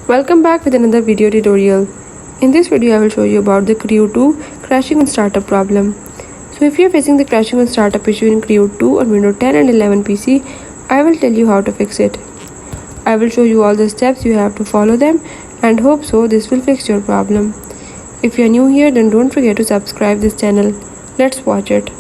Welcome back with another video tutorial. In this video I will show you about the Creo 2 crashing on startup problem. So if you are facing the crashing on startup issue in Creo 2 on Windows 10 and 11 PC, I will tell you how to fix it. I will show you all the steps you have to follow them and hope so this will fix your problem. If you are new here, then don't forget to subscribe this channel. Let's watch it.